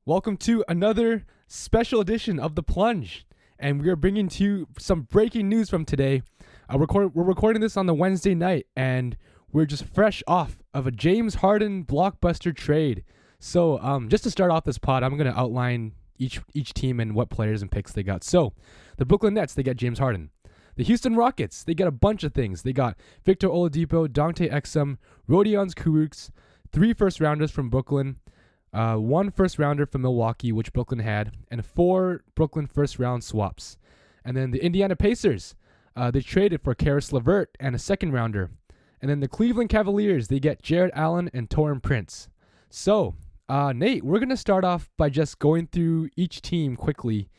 Welcome to another special edition of The Plunge. And we are bringing to you some breaking news from today. We're recording this on the Wednesday night, and we're just fresh off of a James Harden blockbuster trade. So just to start off this pod, I'm going to outline each team and what players and picks they got. So the Brooklyn Nets, they got James Harden. The Houston Rockets, they got a bunch of things. They got Victor Oladipo, Dante Exum, Rodions Kurucs, 3 first-rounders from Brooklyn, 1 first-rounder from Milwaukee, which Brooklyn had, and 4 Brooklyn first-round swaps. And then the Indiana Pacers, they traded for Karis LeVert and a second-rounder. And then the Cleveland Cavaliers, they get Jared Allen and Taurean Prince. So, Nate, we're going to start off by just going through each team quickly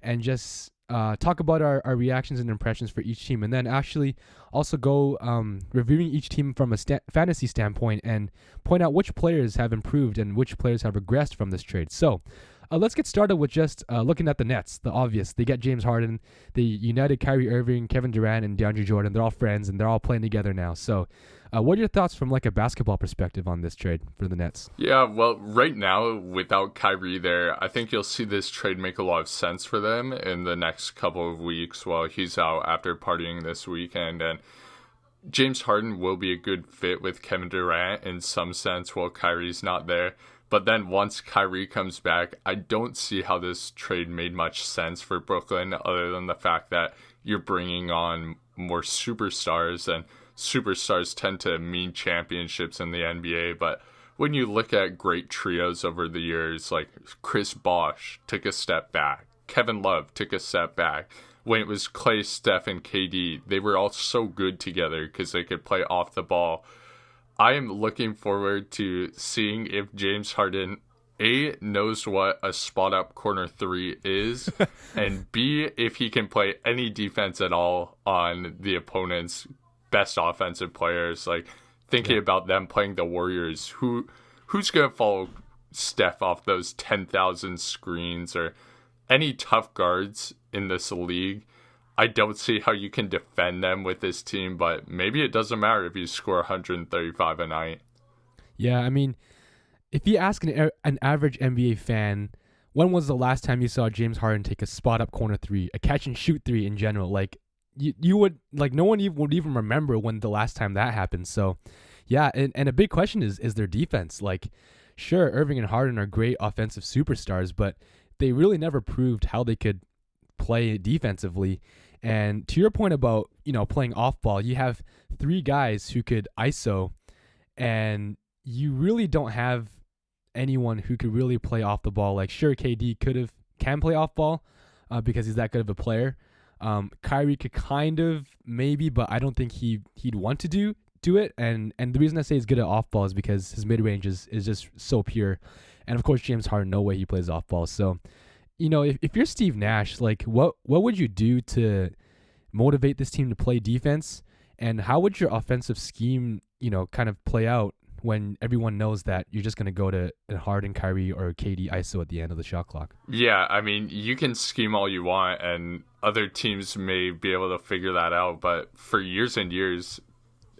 and just talk about our reactions and impressions for each team, and then actually also go reviewing each team from a fantasy standpoint and point out which players have improved and which players have regressed from this trade. So let's get started with just looking at the Nets. The obvious, they get James Harden, they united Kyrie Irving, Kevin Durant, and DeAndre Jordan. They're all friends and they're all playing together now. So what are your thoughts from like a basketball perspective on this trade for the Nets? Yeah, well, right now, without Kyrie there, I think you'll see this trade make a lot of sense for them in the next couple of weeks while he's out after partying this weekend. And James Harden will be a good fit with Kevin Durant in some sense while Kyrie's not there. But then once Kyrie comes back, I don't see how this trade made much sense for Brooklyn other than the fact that you're bringing on more superstars, and superstars tend to mean championships in the NBA. But when you look at great trios over the years, like Chris Bosh took a step back, Kevin Love took a step back. When it was Klay, Steph, and KD, they were all so good together because they could play off the ball. I am looking forward to seeing if James Harden, A, knows what a spot-up corner 3 is, and B, if he can play any defense at all on the opponent's best offensive players. Like, thinking about them playing the Warriors, who's going to follow Steph off those 10,000 screens, or any tough guards in this league? I don't see how you can defend them with this team, but maybe it doesn't matter if you score 135 a night. Yeah, I mean, if you ask an average NBA fan, when was the last time you saw James Harden take a spot-up corner 3, a catch-and-shoot 3 in general? Like, you would, like, no one would even remember when the last time that happened. So, yeah, and a big question is their defense. Like, sure, Irving and Harden are great offensive superstars, but they really never proved how they could play defensively. And to your point about, playing off ball, you have 3 guys who could ISO, and you really don't have anyone who could really play off the ball. Like, sure, KD can play off ball because he's that good of a player. Kyrie could kind of maybe, but I don't think he'd want to do it. And the reason I say he's good at off ball is because his mid range is just so pure. And of course, James Harden, no way he plays off ball. So, if you're Steve Nash, like what would you do to motivate this team to play defense? And how would your offensive scheme, kind of play out when everyone knows that you're just going to go to Harden, Kyrie, or KD ISO at the end of the shot clock? Yeah, I mean, you can scheme all you want, and other teams may be able to figure that out. But for years and years,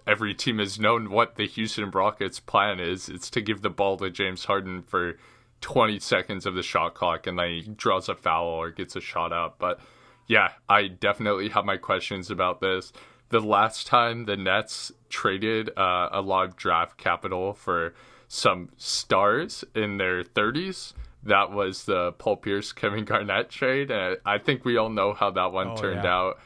every team has known what the Houston Rockets' plan is. It's to give the ball to James Harden for 20 seconds of the shot clock, and then he draws a foul or gets a shot up. But yeah, I definitely have my questions about this. The last time the Nets traded a lot of draft capital for some stars in their 30s, that was the Paul Pierce, Kevin Garnett trade. And I think we all know how that one turned out.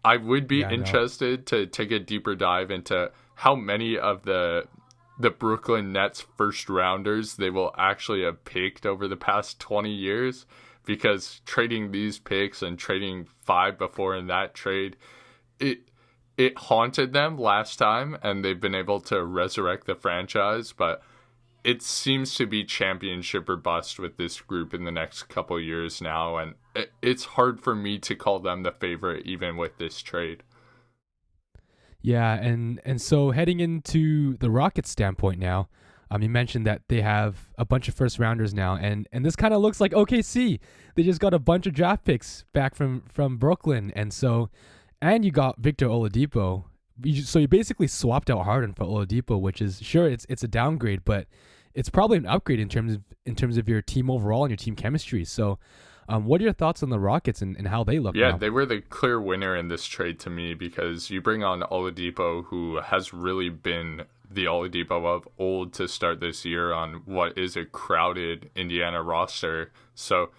I would be interested to take a deeper dive into how many of the Brooklyn Nets first rounders they will actually have picked over the past 20 years, because trading these picks and trading 5 before in that trade, it haunted them last time, and they've been able to resurrect the franchise. But it seems to be championship or bust with this group in the next couple years now, and it's hard for me to call them the favorite even with this trade. Yeah, and so heading into the Rockets standpoint now, you mentioned that they have a bunch of first rounders now, and this kind of looks like OKC. They just got a bunch of draft picks back from Brooklyn, and you got Victor Oladipo. So you basically swapped out Harden for Oladipo, which is, sure, it's a downgrade, but it's probably an upgrade in terms of your team overall and your team chemistry. So, what are your thoughts on the Rockets and how they look Yeah, now? they were the clear winner in this trade to me because you bring on Oladipo, who has really been the Oladipo of old to start this year on what is a crowded Indiana roster. So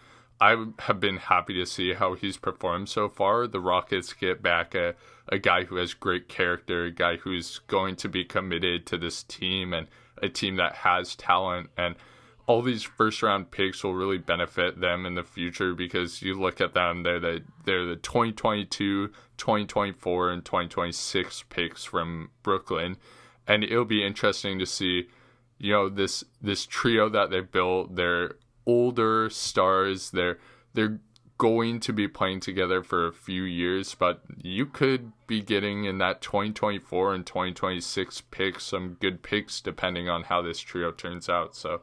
I have been happy to see how he's performed so far. The Rockets get back a guy who has great character, a guy who's going to be committed to this team and a team that has talent. And all these first round picks will really benefit them in the future because you look at them, they're the 2022, 2024, and 2026 picks from Brooklyn. And it'll be interesting to see, this trio that they built. They're older stars. They're going to be playing together for a few years, but you could be getting in that 2024 and 2026 picks some good picks depending on how this trio turns out. So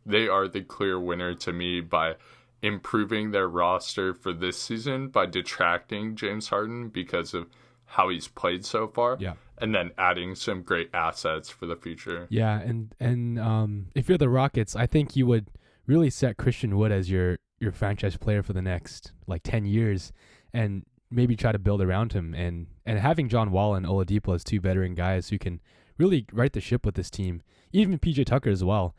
they are the clear winner to me by improving their roster for this season by detracting James Harden because of how he's played so far. Yeah. And then adding some great assets for the future. Yeah, and if you're the Rockets, I think you would really set Christian Wood as your franchise player for the next 10 years and maybe try to build around him. And having John Wall and Oladipo as two veteran guys who can really right the ship with this team, even PJ Tucker as well.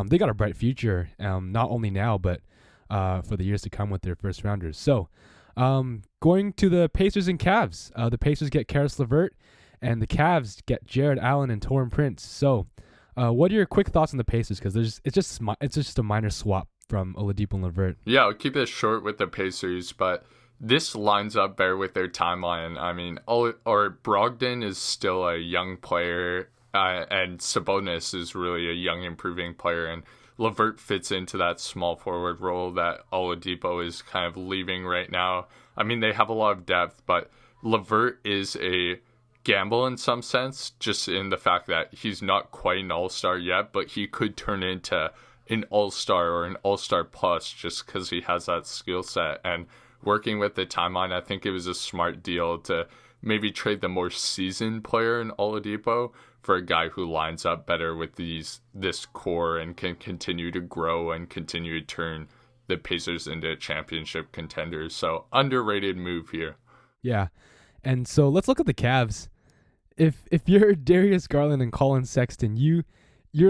They got a bright future, not only now, but for the years to come with their first rounders. So going to the Pacers and Cavs. The Pacers get Karis LeVert, and the Cavs get Jared Allen and Taurean Prince. So what are your quick thoughts on the Pacers? Because it's just a minor swap from Oladipo and LeVert. Yeah, I'll keep it short with the Pacers, but this lines up better with their timeline. I mean, Brogdon is still a young player, and Sabonis is really a young improving player, and LeVert fits into that small forward role that Oladipo is kind of leaving right now. I mean, they have a lot of depth, but LeVert is a gamble in some sense, just in the fact that he's not quite an all-star yet, but he could turn into an all-star or an all-star plus just because he has that skill set. And working with the timeline, I think it was a smart deal to maybe trade the more seasoned player in Oladipo for a guy who lines up better with this core and can continue to grow and continue to turn the Pacers into championship contenders. So underrated move here. Yeah. And so let's look at the Cavs. If you're Darius Garland and Colin Sexton, you're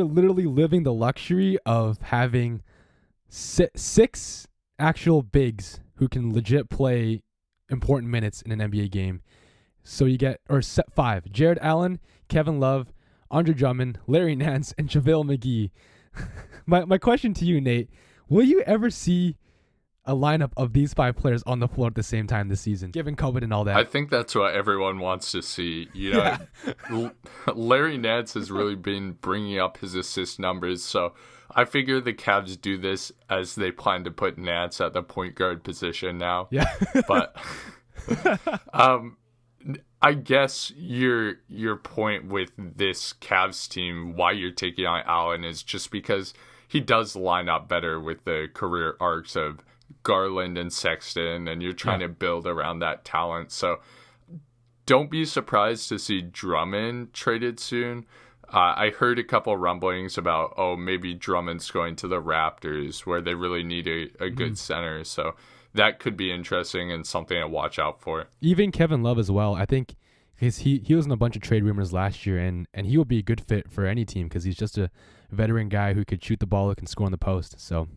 literally living the luxury of having six actual bigs who can legit play important minutes in an NBA game. So you get, five: Jared Allen, Kevin Love, Andre Drummond, Larry Nance, and JaVale McGee. My question to you, Nate, will you ever see a lineup of these five players on the floor at the same time this season, given COVID and all that? I think that's what everyone wants to see. Larry Nance has really been bringing up his assist numbers, so I figure the Cavs do this as they plan to put Nance at the point guard position now. Yeah. But I guess your point with this Cavs team, why you're taking on Allen, is just because he does line up better with the career arcs of Garland and Sexton, and you're trying to build around that talent. So don't be surprised to see Drummond traded soon. I heard a couple rumblings about, maybe Drummond's going to the Raptors, where they really need a good center. So that could be interesting and something to watch out for. Even Kevin Love as well. I think because he was in a bunch of trade rumors last year, and he will be a good fit for any team because he's just a veteran guy who could shoot the ball, who can score on the post. So,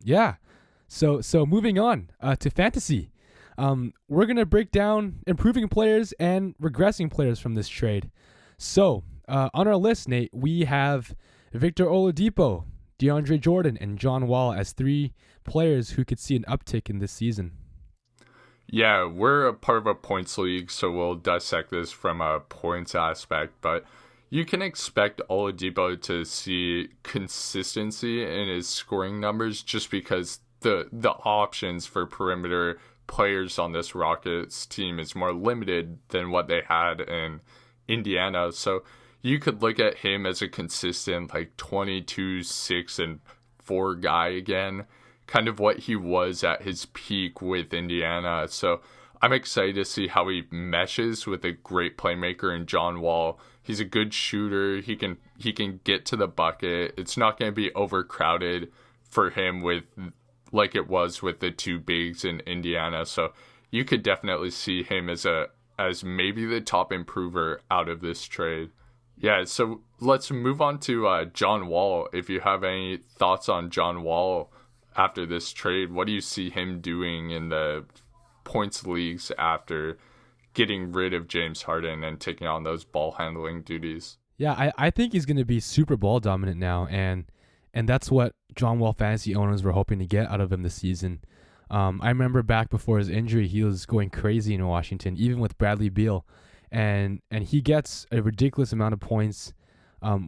yeah. So moving on to fantasy. We're going to break down improving players and regressing players from this trade. So on our list, Nate, we have Victor Oladipo, DeAndre Jordan, and John Wall as three players who could see an uptick in this season. Yeah, we're a part of a points league, so we'll dissect this from a points aspect, but you can expect Oladipo to see consistency in his scoring numbers just because the options for perimeter players on this Rockets team is more limited than what they had in Indiana. So you could look at him as a consistent 22, 6, and 4 guy again, kind of what he was at his peak with Indiana. So I'm excited to see how he meshes with a great playmaker in John Wall. He's a good shooter. He can get to the bucket. It's not going to be overcrowded for him with like it was with the two bigs in Indiana. So you could definitely see him as maybe the top improver out of this trade. Yeah, so let's move on to John Wall. If you have any thoughts on John Wall after this trade, what do you see him doing in the points leagues after getting rid of James Harden and taking on those ball handling duties? Yeah, I think he's going to be super ball dominant now, and that's what John Wall fantasy owners were hoping to get out of him this season. I remember back before his injury, he was going crazy in Washington, even with Bradley Beal, and he gets a ridiculous amount of points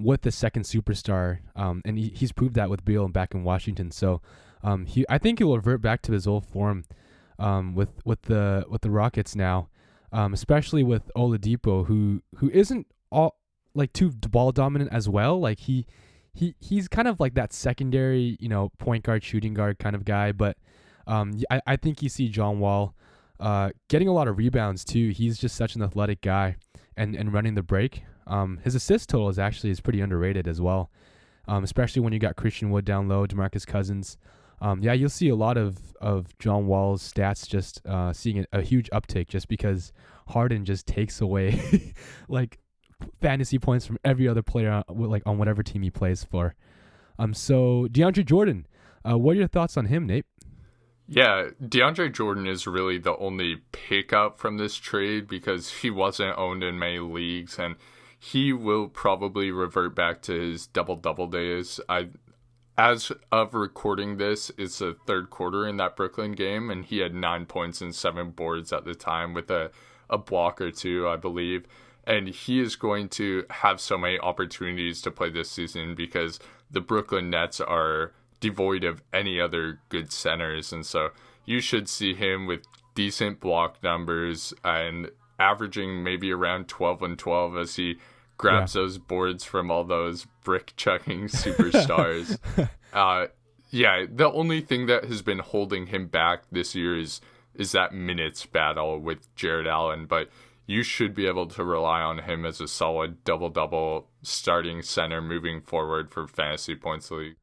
with the second superstar, and he's proved that with Beal back in Washington. So I think he'll revert back to his old form with the Rockets now, especially with Oladipo, who isn't all like too ball dominant as well. Like he's kind of like that secondary, point guard, shooting guard kind of guy. But I think you see John Wall getting a lot of rebounds too. He's just such an athletic guy, and running the break. His assist total is pretty underrated as well, especially when you got Christian Wood down low, DeMarcus Cousins. You'll see a lot of John Wall's stats just seeing a huge uptick just because Harden just takes away like fantasy points from every other player on whatever team he plays for. So DeAndre Jordan, what are your thoughts on him, Nate? Yeah, DeAndre Jordan is really the only pickup from this trade because he wasn't owned in many leagues, and he will probably revert back to his double-double days. As of recording this, it's the third quarter in that Brooklyn game, and he had 9 points and 7 boards at the time with a block or two, I believe. And he is going to have so many opportunities to play this season because the Brooklyn Nets are devoid of any other good centers. And so you should see him with decent block numbers and averaging maybe around 12 and 12 as he grabs those boards from all those brick-chucking superstars. The only thing that has been holding him back this year is that minutes battle with Jared Allen, but you should be able to rely on him as a solid double-double starting center moving forward for Fantasy Points League.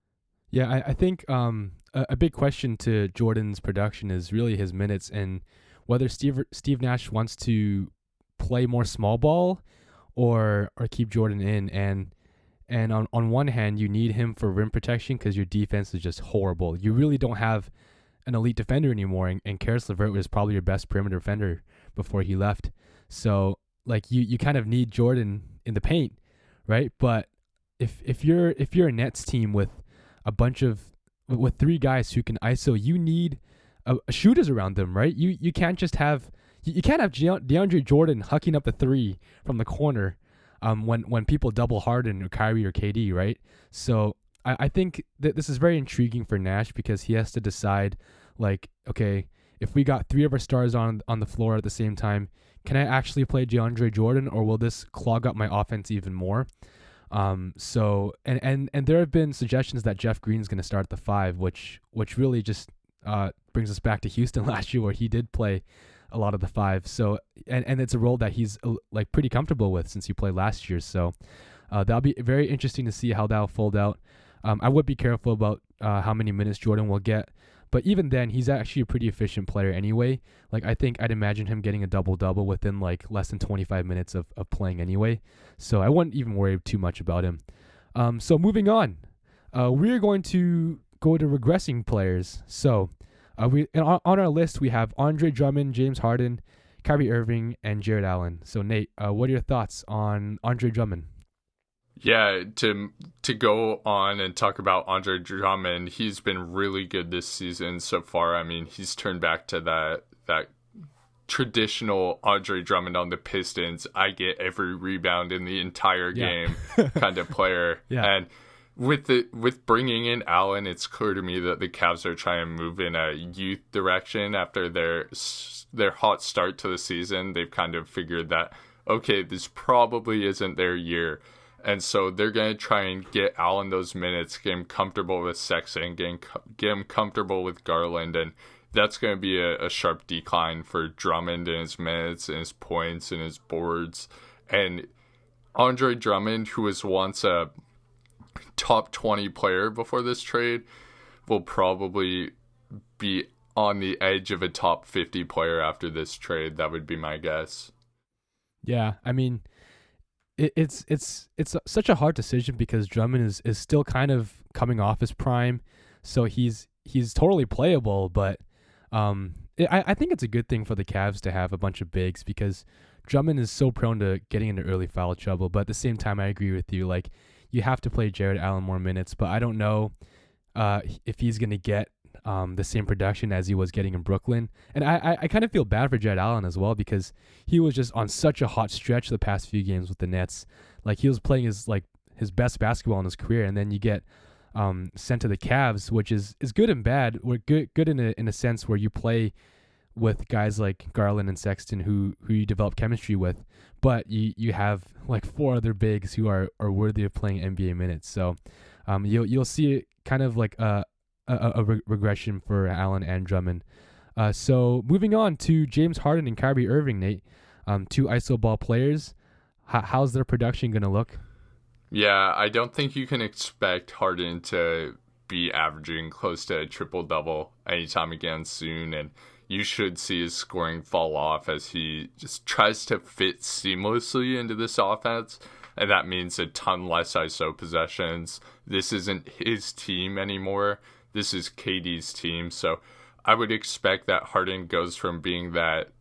Yeah, I think a big question to Jordan's production is really his minutes and whether Steve Nash wants to play more small ball or keep Jordan in. And on one hand, you need him for rim protection because your defense is just horrible. You really don't have an elite defender anymore, and Karis LeVert was probably your best perimeter defender before he left. So like you kind of need Jordan in the paint, right? But if you're a Nets team with three guys who can ISO, you need shooters around them, right? You can't just have DeAndre Jordan hucking up the three from the corner when people double Harden or Kyrie or KD, right? So I think that this is very intriguing for Nash because he has to decide, like, okay, if we got three of our stars on the floor at the same time, can I actually play DeAndre Jordan, or will this clog up my offense even more? So there have been suggestions that Jeff Green's going to start at the 5, which really just brings us back to Houston last year where he did play a lot of the 5. So and it's a role that he's like pretty comfortable with since he played last year. So that'll be very interesting to see how that'll fold out. I would be careful about how many minutes Jordan will get, but even then, he's actually a pretty efficient player anyway. Like, I think I'd imagine him getting a double-double within like less than 25 minutes of playing anyway. So I wouldn't even worry too much about him. So moving on, we're going to go to regressing players. So on our list, we have Andre Drummond, James Harden, Kyrie Irving, and Jared Allen. So Nate, what are your thoughts on Andre Drummond? Yeah, to go on and talk about Andre Drummond, he's been really good this season so far. I mean, he's turned back to that traditional Andre Drummond on the Pistons, I get every rebound in the entire game kind of player. Yeah. And with bringing in Allen, it's clear to me that the Cavs are trying to move in a youth direction after their hot start to the season. They've kind of figured that, okay, this probably isn't their year. And so they're going to try and get Allen those minutes, get him comfortable with Sexton, get him comfortable with Garland. And that's going to be a sharp decline for Drummond in his minutes and his points and his boards. And Andre Drummond, who was once a top 20 player before this trade, will probably be on the edge of a top 50 player after this trade. That would be my guess. Yeah, I mean, it's such a hard decision because Drummond is still kind of coming off his prime, so he's totally playable. But I think it's a good thing for the Cavs to have a bunch of bigs because Drummond is so prone to getting into early foul trouble. But at the same time, I agree with you. Like, you have to play Jared Allen more minutes, but I don't know if he's gonna get the same production as he was getting in Brooklyn. And I kind of feel bad for Jared Allen as well because he was just on such a hot stretch the past few games with the Nets. Like, he was playing his best basketball in his career, and then you get sent to the Cavs, which is good and bad. We're good in a sense where you play with guys like Garland and Sexton who you develop chemistry with, but you have like 4 other bigs who are worthy of playing NBA minutes. So you'll see kind of like a regression for Allen and Drummond. So moving on to James Harden and Kyrie Irving, Nate, 2 iso ball players. How's their production going to look? Yeah, I don't think you can expect Harden to be averaging close to a triple-double anytime again soon, and you should see his scoring fall off as he just tries to fit seamlessly into this offense, and that means a ton less ISO possessions. This isn't his team anymore. This is KD's team, so I would expect that Harden goes from being that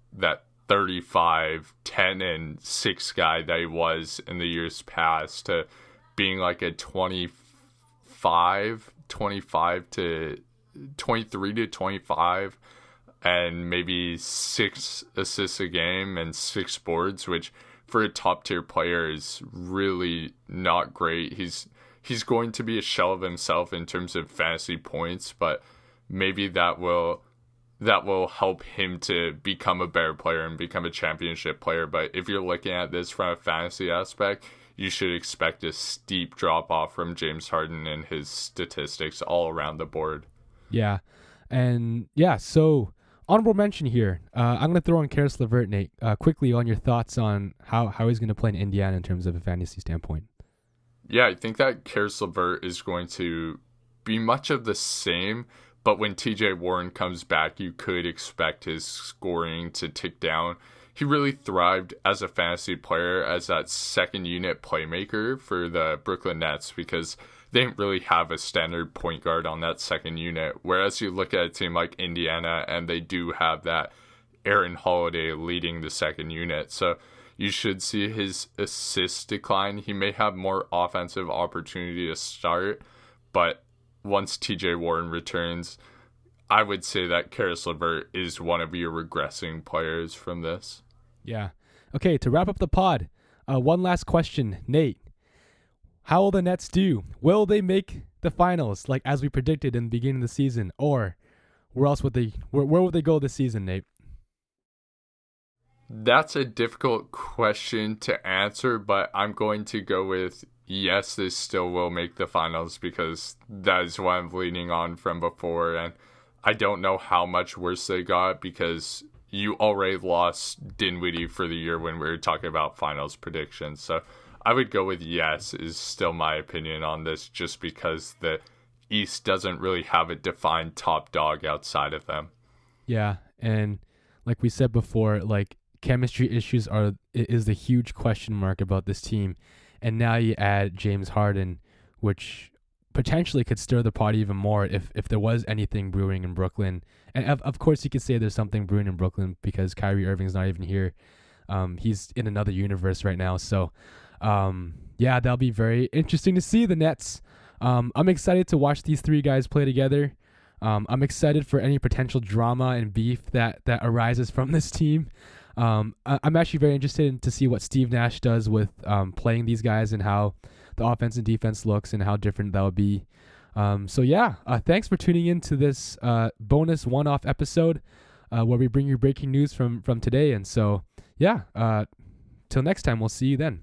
35, 10, and 6 guy that he was in the years past to being like a 25 to 23 to 25 and maybe 6 assists a game and 6 boards, which for a top tier player is really not great. He's going to be a shell of himself in terms of fantasy points, but maybe that will help him to become a better player and become a championship player. But if you're looking at this from a fantasy aspect, you should expect a steep drop off from James Harden and his statistics all around the board. Yeah. And yeah, so honorable mention here. I'm going to throw on Karis LeVert, Nate. Quickly on your thoughts on how he's going to play in Indiana in terms of a fantasy standpoint. Yeah, I think that Karis LeVert is going to be much of the same, but when TJ Warren comes back, you could expect his scoring to tick down. He really thrived as a fantasy player as that second unit playmaker for the Brooklyn Nets because they didn't really have a standard point guard on that second unit. Whereas you look at a team like Indiana and they do have that Aaron Holiday leading the second unit. So you should see his assists decline. He may have more offensive opportunity to start, but once TJ Warren returns, I would say that Karis LeVert is one of your regressing players from this. Yeah. Okay, to wrap up the pod, one last question, Nate. How will the Nets do? Will they make the finals like as we predicted in the beginning of the season, or where else would they? Where would they go this season, Nate? That's a difficult question to answer, but I'm going to go with yes, they still will make the finals because that is what I'm leaning on from before, and I don't know how much worse they got because you already lost Dinwiddie for the year when we were talking about finals predictions. So I would go with yes is still my opinion on this just because the East doesn't really have a defined top dog outside of them. Yeah, and like we said before, like chemistry issues is the huge question mark about this team. And now you add James Harden, which potentially could stir the pot even more if there was anything brewing in Brooklyn. And of course you could say there's something brewing in Brooklyn because Kyrie Irving's not even here. He's in another universe right now. So yeah, that'll be very interesting to see the Nets. I'm excited to watch these 3 guys play together. I'm excited for any potential drama and beef that arises from this team. I'm actually very interested to see what Steve Nash does with playing these guys and how the offense and defense looks and how different that would be. So yeah, thanks for tuning in to this bonus one-off episode where we bring you breaking news from today. And so yeah, till next time, we'll see you then.